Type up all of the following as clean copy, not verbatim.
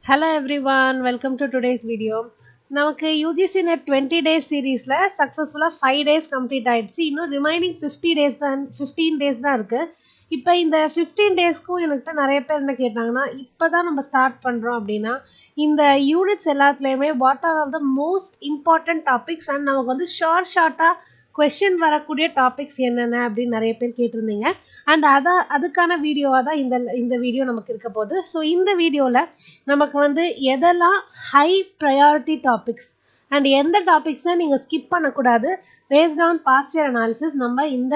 Hello everyone, welcome to today's video. நமக்கு UGC net 20 days சீரீஸில் சக்ஸஸ்ஃபுல்லாக 5 days கம்ப்ளீட் ஆகிடுச்சு. இன்னும் ரிமைனிங் 15 days தான் இருக்குது. இப்போ இந்த 15 daysக்கும் என்கிட்ட நிறைய பேர் என்ன கேட்டாங்கன்னா, இப்போ தான் நம்ம ஸ்டார்ட் பண்ணுறோம் அப்படின்னா இந்த யூனிட்ஸ் எல்லாத்துலேயுமே what are all the most important topics and நமக்கு வந்து ஷார்ட்டாக கொஷின் வரக்கூடிய டாபிக்ஸ் என்னென்ன அப்படின்னு நிறைய பேர் கேட்டிருந்தீங்க. அண்ட் அதுக்கான வீடியோவாக தான் இந்த வீடியோ நமக்கு இருக்க போகுது. ஸோ இந்த வீடியோவில் நமக்கு வந்து எதெல்லாம் ஹை ப்ரையாரிட்டி டாபிக்ஸ் அண்ட் எந்த டாபிக்ஸை நீங்கள் ஸ்கிப் பண்ணக்கூடாது based on past year analysis நம்ம இந்த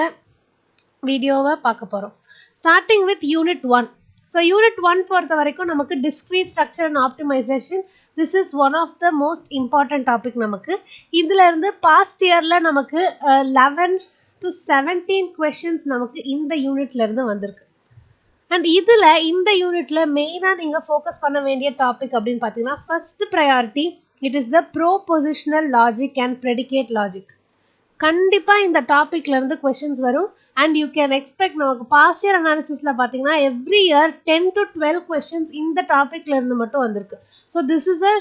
வீடியோவை பார்க்க போகிறோம். Starting with unit 1. So unit 1 பொறுத்த வரைக்கும் நமக்கு discrete structure and optimization this is one of the most important topic. நமக்கு இதிலேருந்து பாஸ்ட் இயரில் நமக்கு 11 to 17 கொஷின்ஸ் நமக்கு இந்த யூனிட்லேருந்து வந்திருக்கு. அண்ட் இதில் இந்த யூனிட்டில் மெயினாக நீங்கள் ஃபோக்கஸ் பண்ண வேண்டிய டாபிக் அப்படின்னு பார்த்தீங்கன்னா first priority it is the propositional logic and predicate logic. கண்டிப்பாக இந்த டாப்பிக்லேருந்து கொஷின்ஸ் வரும். அண்ட் யூ கேன் எக்ஸ்பெக்ட் நமக்கு பாஸ்ட் இயர் அனாலிசிஸில் பார்த்தீங்கன்னா எவ்ரி இயர் 10 to 12 கொஷின்ஸ் இந்த டாப்பிக்லேருந்து மட்டும் வந்திருக்கு. So this is a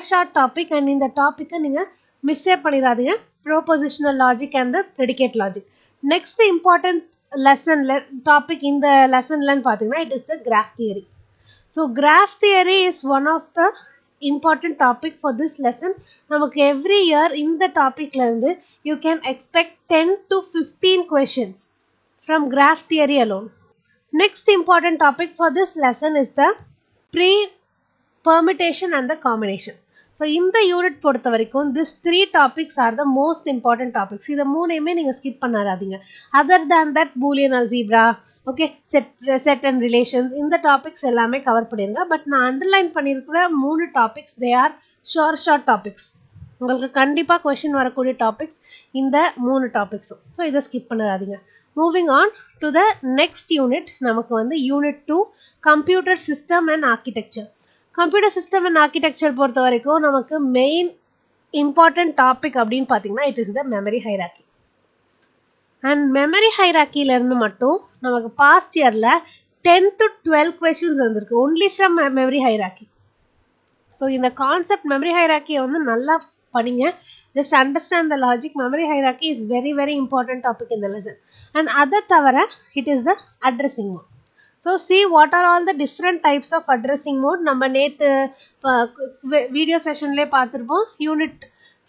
short topic and இந்த டாப்பிக்கை நீங்கள் மிஸ்ஸே பண்ணிடாதீங்க. Propositional logic and the predicate logic. Next important topic இந்த லெசன்லன்னு பார்த்தீங்கன்னா it is the graph theory. So graph theory is one of the important topic for this lesson. நமக்கு every year இந்த டாபிக்லேருந்து you can expect 10 to 15 questions from graph theory alone. Next important topic for this lesson is the pre-permutation and the combination. So இந்த unit பொறுத்த வரைக்கும் this 3 topics are the most important topics. இதை மூணையுமே நீங்கள் skip பண்ணாதீங்க. Other than that Boolean algebra okay set and relations இந்த topics எல்லாமே cover பண்ணிடுங்க. But நான் அண்டர்லைன் பண்ணியிருக்கிற 3 topics they are short topics. உங்களுக்கு கண்டிப்பாக கொஷின் வரக்கூடிய டாபிக்ஸ் இந்த 3 டாபிக்ஸும். ஸோ இதை ஸ்கிப் பண்ணிடாதீங்க. Moving on to the next unit. நமக்கு வந்து unit 2 computer system and architecture. Computer system and architecture பொறுத்த வரைக்கும் நமக்கு மெயின் இம்பார்ட்டன்ட் டாபிக் அப்படின்னு பார்த்தீங்கன்னா it is the memory hierarchy. And memory ஹைரார்க்கியிலேருந்து மட்டும் நமக்கு பாஸ்ட் இயரில் 10 to 12 கொஷின்ஸ் வந்திருக்கு only from memory hierarchy. So இந்த கான்செப்ட் மெமரி ஹைரார்க்கியை வந்து நல்லா படிங்க. Just understand the logic. Memory hierarchy is very very important topic இந்த லெசன். அண்ட் அதை தவிர it is the addressing mode. So see what are all the different types of addressing mode. நம்ம நேற்று video செஷன்லேயே பார்த்துருப்போம். யூனிட்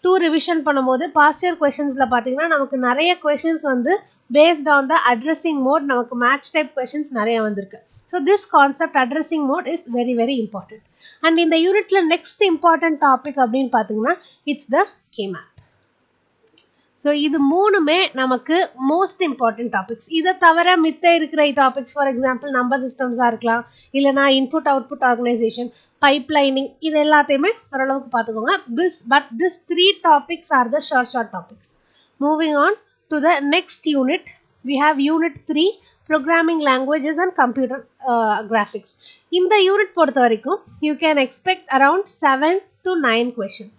2 ரிவிஷன் பண்ணும்போது past year கொஷின்ஸில் பார்த்தீங்கன்னா நமக்கு நிறைய கொஷின்ஸ் வந்து based on the addressing mode நமக்கு மேட்ச் டைப் கொஷின்ஸ் நிறைய வந்திருக்கு. So this concept addressing mode is very very important. And இந்த யூனிட்டில் நெக்ஸ்ட் இம்பார்ட்டன்ட் டாபிக் அப்படின்னு பார்த்தீங்கன்னா இட்ஸ் த கேமேப். ஸோ இது மூணுமே நமக்கு மோஸ்ட் இம்பார்ட்டன்ட் டாபிக்ஸ். இதை தவிர மித்த இருக்கிற டாபிக்ஸ் ஃபார் எக்ஸாம்பிள் நம்பர் சிஸ்டம்ஸாக இருக்கலாம், இல்லைனா இன்புட் அவுட்புட் ஆர்கனைசேஷன், பைப்லைனிங், இது எல்லாத்தையுமே ஓரளவுக்கு பார்த்துக்கோங்க. This 3 topics are the short topics. Moving on to the next unit, we have unit 3 programming languages and computer graphics. இந்த யூனிட் பொறுத்த வரைக்கும் you can expect around 7 to 9 questions.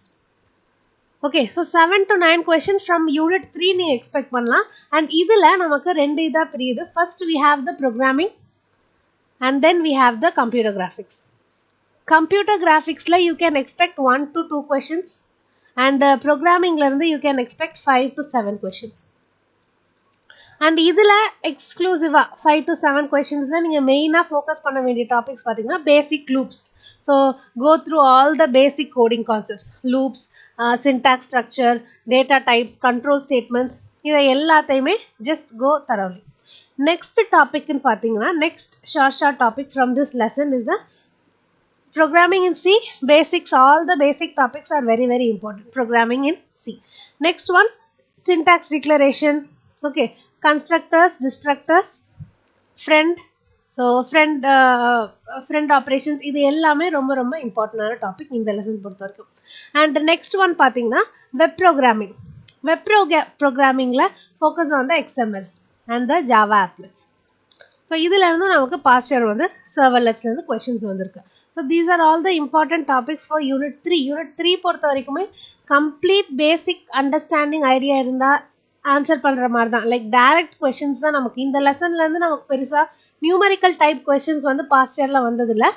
Okay, so 7 to 9 questions from unit 3 நீங்கள் expect பண்ணலாம். And இதில் நமக்கு 2 இதாக பிரியுது. First we have the programming and then we have the computer graphics. Computer கிராஃபிக்ஸில் you can expect 1 to 2 questions and ப்ரோக்ராமிங்லேருந்து you can expect 5 to 7 questions. And இதில் எக்ஸ்க்ளூசிவாக 5 to 7 questions தான் நீங்கள் மெயினாக ஃபோக்கஸ் பண்ண வேண்டிய டாபிக்ஸ் பார்த்தீங்கன்னா basic loops. So go through all the basic coding concepts, loops, syntax structure, data types, control statements, இதை எல்லாத்தையுமே ஜஸ்ட் கோ தரோலி. நெக்ஸ்ட் டாபிக்னு பார்த்தீங்கன்னா next short topic from this lesson is the programming in C basics. All the basic topics are very very important. Programming in C. Next one syntax declaration, okay, constructors, destructors, friend. So friend operations இது எல்லாமே ரொம்ப ரொம்ப இம்பார்ட்டன்டான topic இந்த lesson பொறுத்த வரைக்கும். And next one பார்த்தீங்கன்னா web programming. Web ப்ரோக்ராமிங்கில் focus on the XML and the Java applets. So இதிலேருந்து நமக்கு பாஸ்ட் இயர் வந்து சர்வர்லெட்ஸ்லேருந்து கொஷின்ஸ் வந்திருக்கு. So these are all the important topics for unit 3. Unit 3 பொறுத்த வரைக்குமே complete basic understanding idea இருந்தால் ஆன்சர் பண்ணுற மாதிரி தான். லைக் டைரக்ட் கொஷின்ஸ் தான் நமக்கு இந்த லெசன்லேருந்து நமக்கு பெருசாக நியூமரிக்கல் டைப் கொஷின்ஸ் வந்து பாஸ்ட் இயரில் வந்ததில்லை.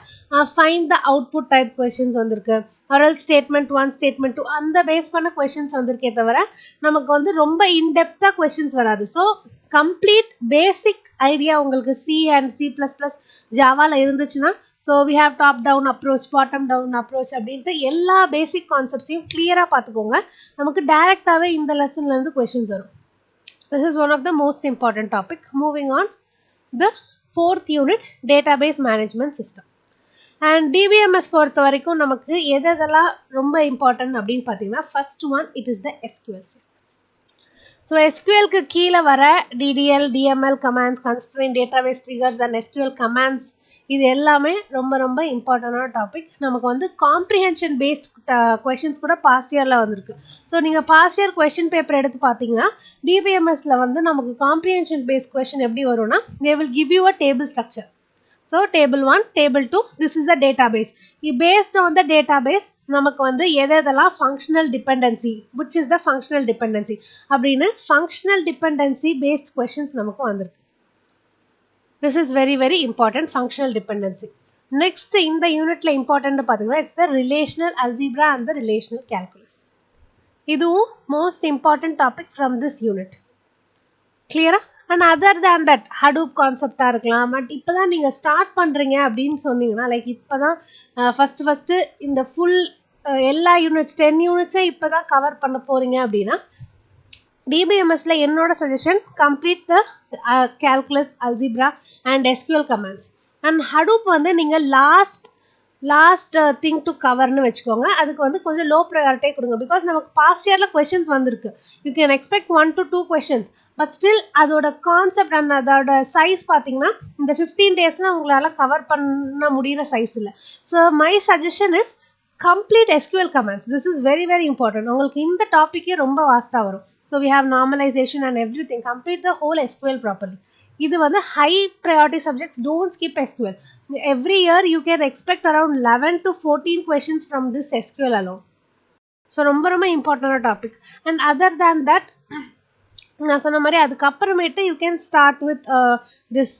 Find the output type questions வந்திருக்கு, ஆரல் ஸ்டேட்மெண்ட் 1 ஸ்டேட்மெண்ட் 2 அந்த பேஸ் பண்ண கொஷின்ஸ் வந்திருக்கே தவிர நமக்கு வந்து ரொம்ப இன்டெப்த்தாக கொஷின்ஸ் வராது. ஸோ கம்ப்ளீட் பேசிக் ஐடியா உங்களுக்கு சி அண்ட் C++ ஜாவாவில் இருந்துச்சுன்னா, so we have top down approach, bottom down approach அப்படின்ட்டு எல்லா பேசிக் கான்செப்ட்ஸையும் கிளியராக பார்த்துக்கோங்க. நமக்கு டைரெக்டாகவே இந்த லெசன்லேருந்து கொஷின்ஸ் வரும். This is one of the most important topic. Moving on, the 4th unit, database management system. And DBMS பொறுத்த வரைக்கும் நமக்கு எதெல்லாம் ரொம்ப இம்பார்ட்டன்ட் அப்படின்னு பார்த்தீங்கன்னா, first one it is the SQL. So SQLக்கு கீழே வர DDL, DML commands, constraint, database triggers and SQL commands இது எல்லாமே ரொம்ப ரொம்ப இம்பார்ட்டண்டான டாபிக். நமக்கு வந்து காம்ப்ரிஹென்ஷன் பேஸ்ட் கொஷின்ஸ் கூட பாஸ்ட் இயரில் வந்திருக்கு. ஸோ நீங்கள் பாஸ்ட் இயர் கொஷின் பேப்பர் எடுத்து பார்த்தீங்கன்னா டிபிஎம்எஸில் வந்து நமக்கு காம்ப்ரிஹென்ஷன் பேஸ்ட் கொஷின் எப்படி வரும்னா, தே will give you a table structure. So table 1, table 2, this is a database. Paste on the database நமக்கு வந்து எதெல்லாம் functional dependency, which is the functional dependency அப்படின்னு ஃபங்க்ஷனல் டிபெண்டன்சி பேஸ்ட் கொஷின்ஸ் நமக்கு வந்திருக்கு. This is very very important, functional dependency. Next in the unit la important pathina, it's the relational algebra and the relational calculus. Idu most important topic from this unit. Clear? And other than that, Hadoop concept ah irukkalam. But ipoda neenga start pandringa appdin sonningna, like ipoda first in the full ella units 10 units ipoda cover panna poringa appdina, DBMSல என்னோட suggestion, complete the calculus, algebra and SQL commands. And Hadoop வந்து நீங்கள் last thing to கவர்னு வச்சுக்கோங்க. அதுக்கு வந்து கொஞ்சம் low ப்ரையாரிட்டியே கொடுங்க. Because நமக்கு past இயரில் கொஷின்ஸ் வந்திருக்கு. You can expect 1 to 2 questions. But still அதோட கான்செப்ட் அண்ட் அதோட சைஸ் பார்த்தீங்கன்னா இந்த 15 டேஸில் உங்களால் கவர் பண்ண முடிகிற சைஸ் இல்லை. So my suggestion is complete SQL commands. This is very very important. உங்களுக்கு இந்த டாப்பிக்கே ரொம்ப வாஸ்ட்டாக வரும். So we have normalization and everything. Complete the whole SQL properly. This is high priority subjects. Don't skip SQL. Every year you can expect around 11 to 14 questions from this SQL alone. So ரொம்ப important topic. And other than that, நான் சொன்ன மாதிரி அதுக்கப்புறமேட்டு you can start with this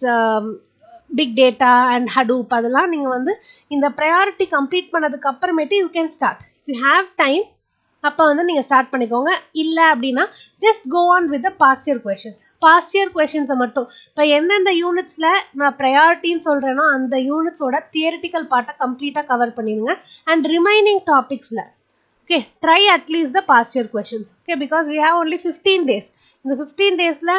big data and Hadoop. அதெல்லாம் நீங்கள் வந்து இந்த priority complete பண்ணதுக்கு அப்புறமேட்டு you can start. If you have time, அப்போ வந்து நீங்கள் ஸ்டார்ட் பண்ணிக்கோங்க. இல்லை அப்படின்னா just go on with the past year questions. Past year கொஷின்ஸை மட்டும் இப்போ எந்தெந்த யூனிட்ஸில் நான் ப்ரையாரிட்டின்னு சொல்கிறேனோ அந்த யூனிட்ஸோட தியரிட்டிக்கல் பார்ட்டை கம்ப்ளீட்டாக கவர் பண்ணிடுங்க. அண்ட் ரிமைனிங் டாபிக்ஸில் okay try at least the past year questions. Okay, because we have only 15 days. இந்த 15 daysல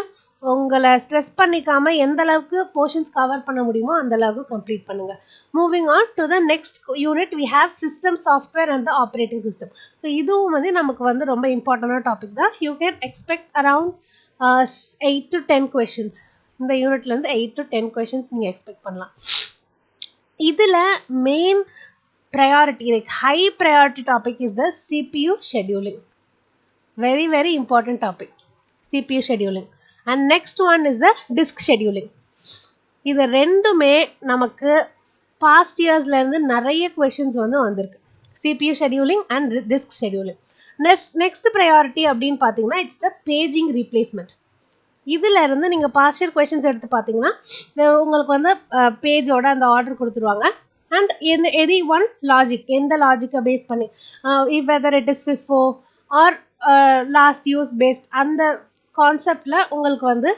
உங்களை ஸ்ட்ரெஸ் பண்ணிக்காமல் எந்த அளவுக்கு போர்ஷன்ஸ் கவர் பண்ண முடியுமோ அந்த அளவுக்கு கம்ப்ளீட் பண்ணுங்கள். Moving on to the next unit, we have system, software and the operating system. So இதுவும் வந்து நமக்கு வந்து ரொம்ப இம்பார்ட்டண்டான டாபிக் தான். You can expect around 8 to 10 questions. இந்த யூனிட்லேருந்து 8 to 10 கொஷின்ஸ் நீங்கள் எக்ஸ்பெக்ட் பண்ணலாம். இதில் main priority, like high priority topic is the CPU scheduling. Very very important topic, CPU scheduling. And next one is the disk scheduling. இது ரெண்டுமே நமக்கு past yearsல இருந்து நிறைய questions வந்து வந்திருக்கு. CPU scheduling and disk scheduling. Next priority அப்படின்னு பார்த்தீங்கன்னா it's the paging replacement. இதில் இருந்து நீங்கள் past year questions எடுத்து பார்த்தீங்கன்னா உங்களுக்கு வந்து பேஜோட அந்த ஆர்டர் கொடுத்துருவாங்க. And any one logic, எந்த லாஜிக்கை பேஸ் பண்ணி whether it is FIFO or last use based அந்த கான்செப்டில் உங்களுக்கு வந்து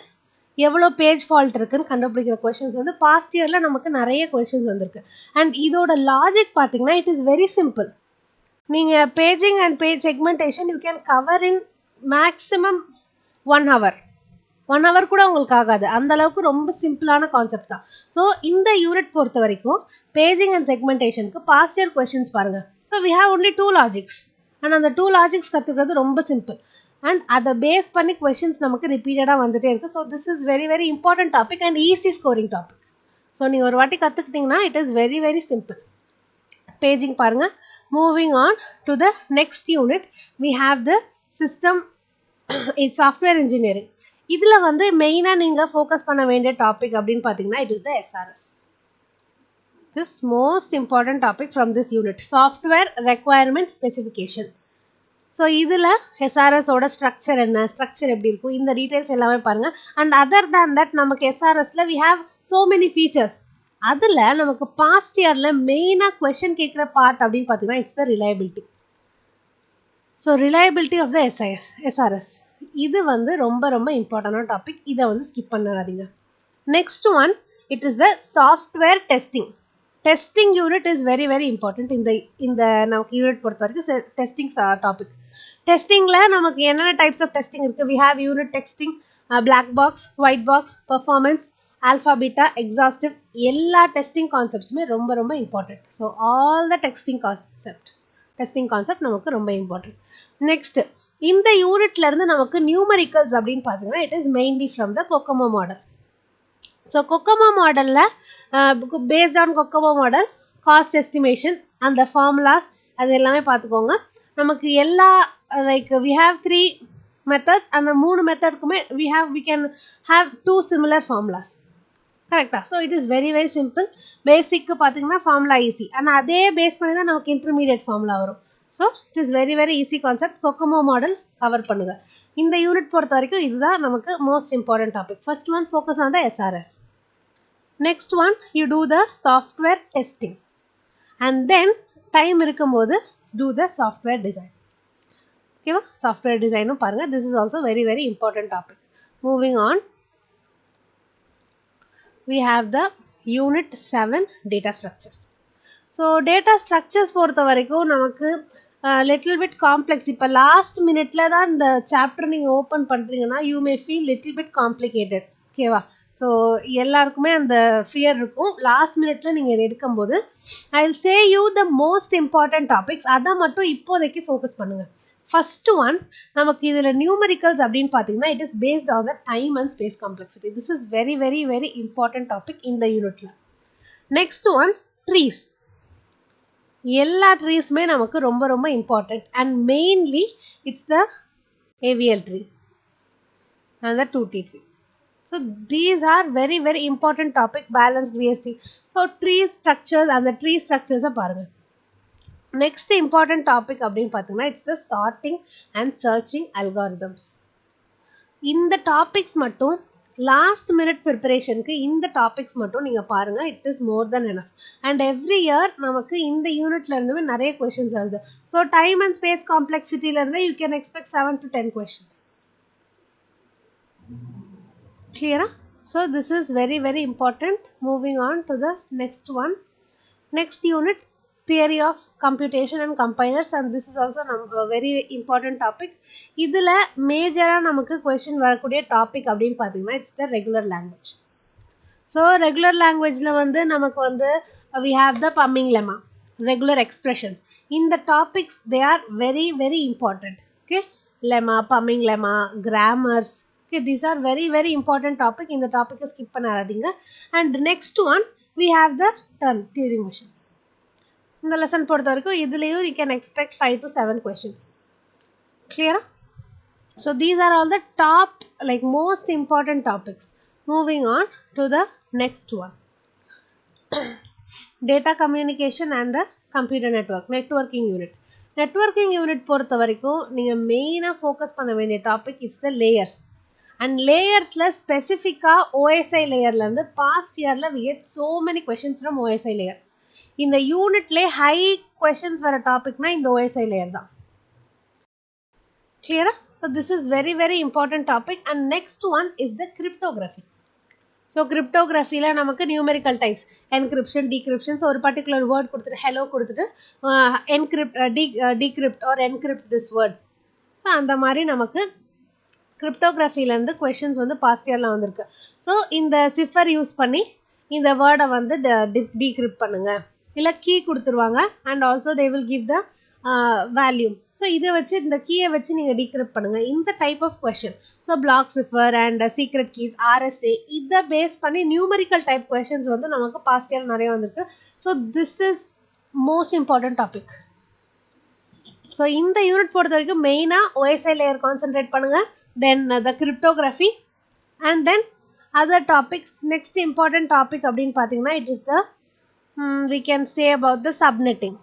எவ்வளோ பேஜ் ஃபால்ட் இருக்குன்னு கண்டுபிடிக்கிற கொஷின்ஸ் வந்து பாஸ்ட் இயரில் நமக்கு நிறைய கொஷின்ஸ் வந்திருக்கு. அண்ட் இதோட லாஜிக் பார்த்தீங்கன்னா இட் இஸ் வெரி சிம்பிள். நீங்கள் paging and page segmentation you can cover in maximum 1 hour. 1 hour கூட உங்களுக்கு ஆகாது. அந்தளவுக்கு ரொம்ப சிம்பிளான கான்செப்ட் தான். ஸோ இந்த யூனிட் பொறுத்த வரைக்கும் பேஜிங் அண்ட் செக்மெண்டேஷனுக்கு பாஸ்ட் இயர் கொஷின்ஸ் பாருங்கள். So we have only 2 logics. And அந்த 2 லாஜிக்ஸ் கற்றுக்கிறது ரொம்ப சிம்பிள். அண்ட் அதை பேஸ் பண்ணி கொஷின்ஸ் நமக்கு ரிப்பீட்டடாக வந்துகிட்டே இருக்குது. So this is very very important topic and easy scoring topic. So நீங்கள் ஒரு வாட்டி கற்றுக்கிட்டிங்கன்னா it is very very simple. Paging பாருங்கள். Moving on to the next unit, we have the system software engineering. இதில் வந்து மெயினாக நீங்கள் ஃபோக்கஸ் பண்ண வேண்டிய டாபிக் அப்படின்னு பார்த்தீங்கன்னா it is the SRS. This most important topic from this unit, software requirement specification. So இதில் எஸ்ஆர்எஸோட ஸ்ட்ரக்சர் என்ன, ஸ்ட்ரக்சர் எப்படி இருக்கும், இந்த டீட்டெயில்ஸ் எல்லாமே பாருங்கள். அண்ட் அதர் தேன் தட் நமக்கு எஸ்ஆர்எஸில் we have so many features. அதில் நமக்கு பாஸ்ட் இயரில் மெயினாக கொஷின் கேட்குற பார்ட் அப்படின்னு பார்த்தீங்கன்னா it's the reliability. So reliability of the SRS இது வந்து ரொம்ப ரொம்ப இம்பார்ட்டண்டான டாபிக். இதை வந்து ஸ்கிப் பண்ணாதீங்க. Next one, it is the software testing. Testing unit is very very important. இந்த நமக்கு யூனிட் பொறுத்த வரைக்கும் டெஸ்டிங் டாபிக். டெஸ்டிங்கில் நமக்கு என்னென்ன டைப்ஸ் ஆஃப் டெஸ்டிங் இருக்குது? We have unit testing, black box, white box, performance, alpha beta, exhaustive. எல்லா testing கான்செப்ட்ஸுமே ரொம்ப ரொம்ப important. So all the testing concept நமக்கு ரொம்ப இம்பார்ட்டண்ட். நெக்ஸ்ட்டு, இந்த யூனிட்லேருந்து நமக்கு நியூமரிக்கல்ஸ் அப்படின்னு பார்த்தீங்கன்னா it is mainly from the COCOMO model. So COCOMO மாடலில் based on COCOMO model cost estimation அந்த ஃபார்முலாஸ் அது எல்லாமே பார்த்துக்கோங்க. நமக்கு எல்லா லைக் வி ஹாவ் 3 மெத்தட்ஸ். அந்த 3 மெத்தடுக்குமே we can have 2 similar formulas. கரெக்டாக? So it is very very simple. Basic பார்த்தீங்கன்னா ஃபார்முலா ஈஸி, ஆனால் அதே பேஸ் பண்ணி தான் நமக்கு இன்டர்மீடியட் ஃபார்முலா வரும். So it is very very easy concept. COCOMO model cover பண்ணுங்கள். இந்த யூனிட் பொறுத்த வரைக்கும் இதுதான் நமக்கு most important topic. First one, focus on the SRS. Next one, you do the software testing. And then time இருக்கும்போது do the software design. ஓகேவா? Software டிசைனும் பாருங்கள். This is also very very important topic. Moving on, we have the unit 7 data structures. So data structures பொறுத்த வரைக்கும் நமக்கு little bit complex. இப்போ last மினிட்ல தான் இந்த சாப்டர் நீங்கள் ஓப்பன் பண்ணுறீங்கன்னா you may feel little bit complicated. ஓகேவா? ஸோ எல்லாருக்குமே அந்த ஃபியர் இருக்கும். லாஸ்ட் மினிட்ல நீங்கள் இதை எடுக்கும்போது I will say you the most important topics. அதை மட்டும் இப்போதைக்கு ஃபோக்கஸ் பண்ணுங்கள். ஃபர்ஸ்ட் ஒன், நமக்கு இதில் நியூமரிக்கல்ஸ் அப்படின்னு பார்த்தீங்கன்னா it is based on the time and space complexity. This is very very very important topic இந்த யூனிட்ல. Next one, trees. எல்லா ட்ரீஸுமே நமக்கு ரொம்ப ரொம்ப important. And mainly it's the AVL tree and the 2T tree. So these are very very important topic. Balanced VST. So tree structures and the tree structures பாருங்க. Next important topic அப்படின்னு பார்த்தீங்கன்னா it's the sorting and searching algorithms. இந்த topics மட்டும் last minute ப்ரிப்பரேஷனுக்கு இந்த topics மட்டும் நீங்கள் பாருங்கள். It is more than enough. And every year நமக்கு இந்த யூனிட்லேருந்துமே நிறைய கொஷின்ஸ் வருது. ஸோ டைம் அண்ட் ஸ்பேஸ் காம்ப்ளெக்சிட்டியிலேருந்து you can expect 7 to 10 questions. Clear? So this is very very important. Moving on to the next one. Next unit, theory of computation and compilers, and this is also a very important topic. இதில் மேஜராக நமக்கு question வரக்கூடிய topic அப்படின்னு பார்த்தீங்கன்னா it's the regular language. So regular லாங்குவேஜில் வந்து நமக்கு வந்து we have the pumping lemma, regular expressions. இந்த topics they are very very important. Okay, lemma, pumping lemma, grammars. Okay, these are very very important topic. இந்த டாப்பிக்கை skip பண்ணாதீங்க. And next one, we have the Turing machines. இந்த lesson பொறுத்த வரைக்கும் இதுலேயும் you can expect 5 to 7 questions. Clear? So these are all the top like most important topics. Moving on to the next one. Data communication and the computer networking unit. Networking unit பொறுத்த வரைக்கும் நீங்கள் மெயினாக focus பண்ண வேண்டிய topic it's the layers. And லேயர்ஸில் ஸ்பெசிஃபிக்காக OSI லேயர்லேருந்து past இயரில் we get so many questions from OSI layer. இந்த யூனிட்லேயே ஹை கொஷின்ஸ் வர டாபிக்னா இந்த ஓஎஸ்ஐ லேயர் தான். கிளியரா? So this is very very important topic. And next one is the cryptography. So கிரிப்டோகிராஃபியில் நமக்கு numerical types, encryption, decryption. So ஒரு particular word கொடுத்துட்டு ஹெலோ கொடுத்துட்டு encrypt decrypt or encrypt this word. So அந்த மாதிரி நமக்கு கிரிப்டோகிராஃபிலேருந்து கொஷின்ஸ் வந்து பாஸ்ட் இயரில் வந்திருக்கு. ஸோ இந்த சிஃபர் யூஸ் பண்ணி இந்த வேர்டை வந்து டீக்ரிப்ட் பண்ணுங்கள், இல்லை கீ கொடுத்துருவாங்க. And also they will give the value. So இதை வச்சு இந்த கீயை வச்சு நீங்கள் டீக்ரிப்ட் பண்ணுங்கள். இந்த type of question. So block cipher and secret keys, RSA, இதை பேஸ் பண்ணி நியூமரிக்கல் டைப் கொஷின்ஸ் வந்து நமக்கு பாஸ்ட் இயர் நிறைய வந்திருக்கு. So this is most important topic. So இந்த யூனிட் பொறுத்த வரைக்கும் மெயினாக ஓஎஸ்ஐ லேயர் கான்சென்ட்ரேட் பண்ணுங்கள். Then the cryptography and then other topics. Next important topic அப்படின்னு பார்த்தீங்கன்னா it is the we can say about the subnetting.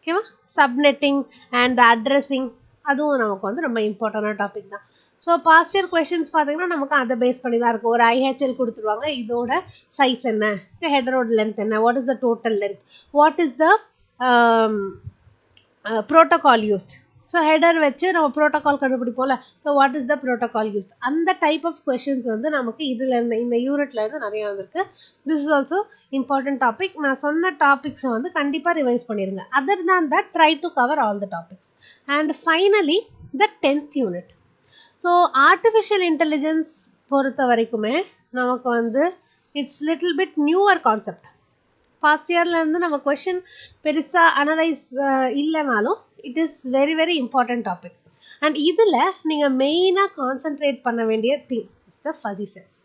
ஓகேவா? சப்நெட்டிங் அண்ட் அட்ரஸிங் அதுவும் நமக்கு வந்து ரொம்ப இம்பார்ட்டண்டான டாபிக் தான். ஸோ பாஸ்ட் இயர் கொஷின்ஸ் பார்த்தீங்கன்னா நமக்கு அதை பேஸ் பண்ணி தான் இருக்கும். ஒரு ஐஹெச்எல் கொடுத்துருவாங்க, இதோட சைஸ் என்ன, ஹெடரோட லென்த் என்ன, what is the total length, what is the protocol used. So header வச்சு நம்ம ப்ரோட்டோகால் கண்டுபிடிப்போம்ல. So what is the protocol used, அந்த டைப் ஆஃப் கொஷின்ஸ் வந்து நமக்கு இதுலேருந்து இந்த யூனிட்லேருந்து நிறையா வந்திருக்கு. This is also important topic. நான் சொன்ன டாபிக்ஸை வந்து கண்டிப்பாக ரிவைஸ் பண்ணிடுங்க. Other than that try to cover all the topics. And finally the 10th unit. So artificial intelligence பொறுத்த வரைக்குமே நமக்கு வந்து it's little bit newer concept. Past இயர்லேருந்து நம்ம கொஷின் பெருசாக அனலைஸ் இல்லைனாலும் it is very very important topic. And இதில் நீங்கள் மெயினாக கான்சென்ட்ரேட் பண்ண வேண்டிய thing is the fuzzy sets.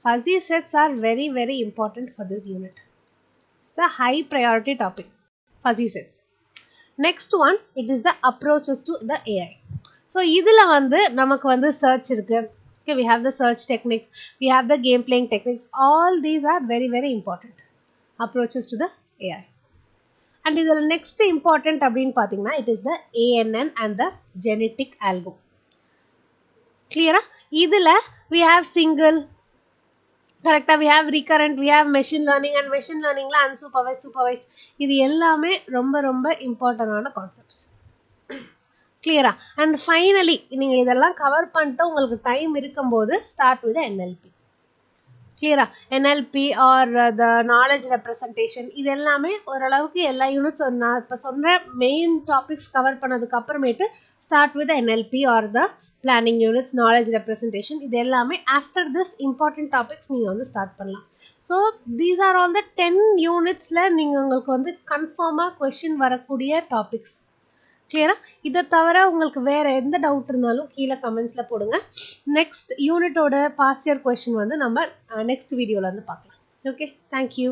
Fuzzy sets are very very important for this unit. It's the high priority topic, fuzzy sets. Next one, it is the approaches to the AI. So இதில் வந்து நமக்கு வந்து search இருக்குது. Okay, we have the search techniques, we have the game playing techniques, all these are very very important approaches to the AI. And the next important அப்படினு பாத்தீங்கன்னா it is the ANN and the genetic algo. Clear? இதில் we have single, correct, we have recurrent, we have machine learning, and machine learning la unsupervised, supervised, இது எல்லாமே ரொம்ப ரொம்ப இம்பார்ட்டன்டான concepts. கிளியரா? And finally நீங்கள் இதெல்லாம் கவர் பண்ணிட்டு உங்களுக்கு டைம் இருக்கும்போது ஸ்டார்ட் வித் NLP. கிளியரா? NLP R the knowledge representation, இது எல்லாமே ஓரளவுக்கு எல்லா யூனிட்ஸ் நான் இப்போ சொன்ன மெயின் டாபிக்ஸ் கவர் பண்ணதுக்கு அப்புறமேட்டு start with NLP R the planning units, knowledge representation, இது எல்லாமே ஆஃப்டர் திஸ் இம்பார்ட்டன்ட் டாபிக்ஸ் நீங்கள் வந்து ஸ்டார்ட் பண்ணலாம். ஸோ தீஸ் ஆர் ஆல் த 10 யூனிட்ஸில் நீங்கள் உங்களுக்கு வந்து கன்ஃபார்மாக கொஷின் வரக்கூடிய டாபிக்ஸ். கிளியரா? இதை தவிர உங்களுக்கு வேறு எந்த டவுட் இருந்தாலும் கீழே கமெண்ட்ஸில் போடுங்க. நெக்ஸ்ட் யூனிட்டோட பாஸ்ட் இயர் கொஷின் வந்து நம்ம நெக்ஸ்ட் வீடியோவில் வந்து பார்க்கலாம். Okay, thank you.